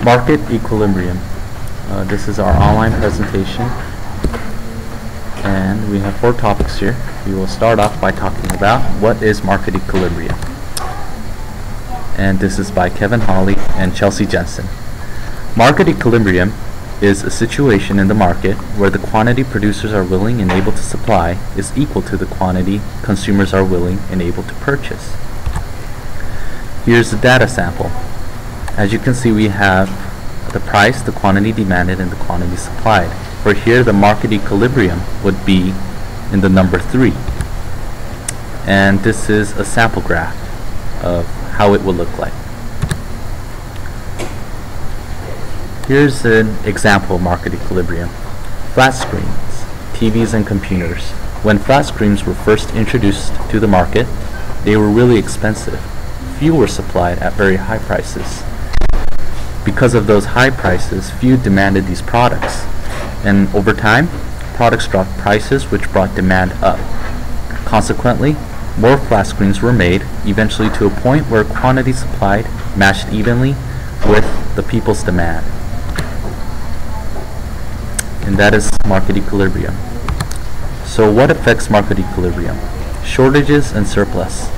Market equilibrium. This is our online presentation, and we have 4 topics here. We will start off by talking about what is market equilibrium. And this is by Kevin Holley and Chelsi Jensen. Market equilibrium is a situation in the market where the quantity producers are willing and able to supply is equal to the quantity consumers are willing and able to purchase. Here's the data sample. As you can see, we have the price, the quantity demanded, and the quantity supplied. For here, the market equilibrium would be in the number 3. And this is a sample graph of how it will look like. Here's an example of market equilibrium. Flat screens, TVs, and computers. When flat screens were first introduced to the market, they were really expensive. Few were supplied at very high prices. Because of those high prices, few demanded these products. And over time, products dropped prices, which brought demand up. Consequently, more flat screens were made, eventually to a point where quantity supplied matched evenly with the people's demand. And that is market equilibrium. So what affects market equilibrium? Shortages and surplus.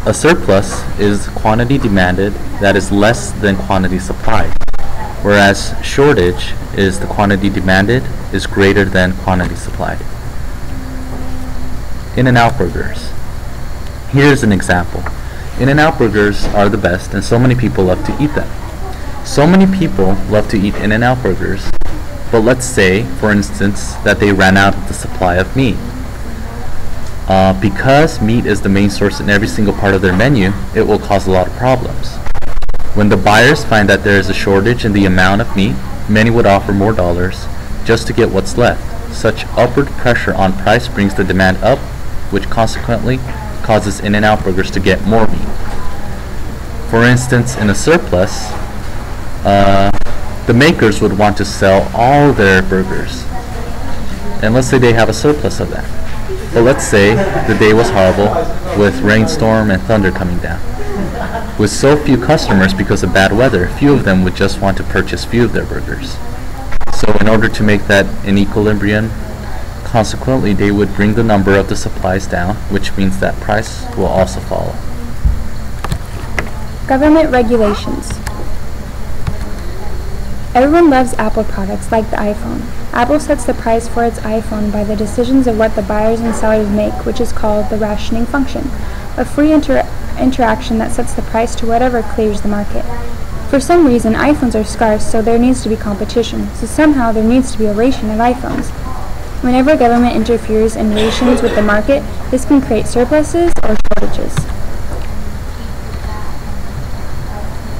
A surplus is quantity demanded that is less than quantity supplied, whereas shortage is the quantity demanded is greater than quantity supplied. In-N-Out burgers. Here's an example. In-N-Out burgers are the best, and so many people love to eat them. So many people love to eat In-N-Out burgers, but let's say, for instance, that they ran out of the supply of meat. Because meat is the main source in every single part of their menu, it will cause a lot of problems. When the buyers find that there is a shortage in the amount of meat, many would offer more dollars just to get what's left. Such upward pressure on price brings the demand up, which consequently causes In-N-Out burgers to get more meat. For instance, in a surplus, the makers would want to sell all their burgers. And let's say they have a surplus of that. But let's say the day was horrible with rainstorm and thunder coming down. With so few customers because of bad weather, few of them would just want to purchase few of their burgers. So in order to make that in equilibrium, consequently they would bring the number of the supplies down, which means that price will also follow. Government regulations. Everyone loves Apple products like the iPhone. Apple sets the price for its iPhone by the decisions of what the buyers and sellers make, which is called the rationing function, a free interaction that sets the price to whatever clears the market. For some reason, iPhones are scarce, so there needs to be competition, so somehow there needs to be a ration of iPhones. Whenever government interferes in rations with the market, this can create surpluses or shortages.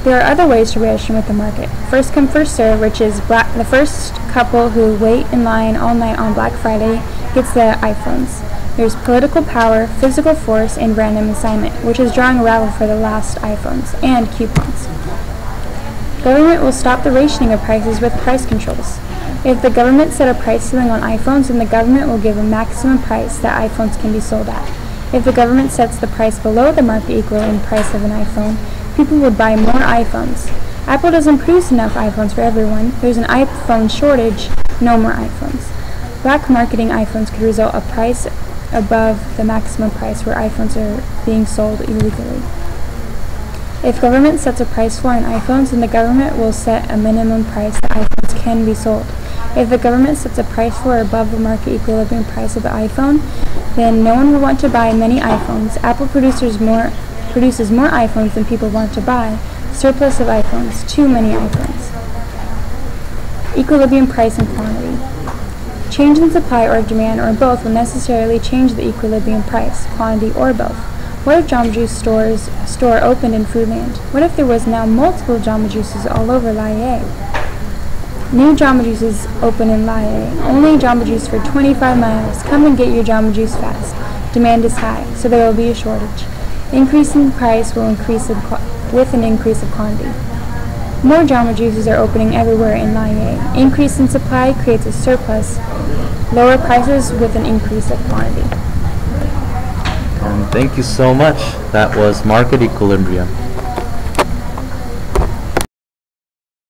There are other ways to ration with the market. First come, first serve, which is the first couple who wait in line all night on Black Friday gets the iPhones. There's political power, physical force, and random assignment, which is drawing a raffle for the last iPhones, and coupons. Government will stop the rationing of prices with price controls. If the government set a price ceiling on iPhones, then the government will give a maximum price that iPhones can be sold at. If the government sets the price below the market equivalent price of an iPhone, people would buy more iPhones. Apple doesn't produce enough iPhones for everyone. There's an iPhone shortage, no more iPhones. Black marketing iPhones could result in a price above the maximum price where iPhones are being sold illegally. If government sets a price floor on iPhones, then the government will set a minimum price that iPhones can be sold. If the government sets a price floor above the market equilibrium price of the iPhone, then no one will want to buy many iPhones. Apple produces more iPhones than people want to buy. Surplus of iPhones, too many iPhones. Equilibrium price and quantity. Change in supply or demand or both will necessarily change the equilibrium price, quantity, or both. What if Jamba Juice store opened in Foodland? What if there was now multiple Jamba Juices all over Laie? New Jamba Juices open in Laie. Only Jamba Juice for 25 miles. Come and get your Jamba Juice fast. Demand is high, so there will be a shortage. Increase in price will increase with an increase of quantity. More Jamba Juices are opening everywhere in Laie. Increase in supply creates a surplus. Lower prices with an increase of quantity. And thank you so much. That was market equilibrium.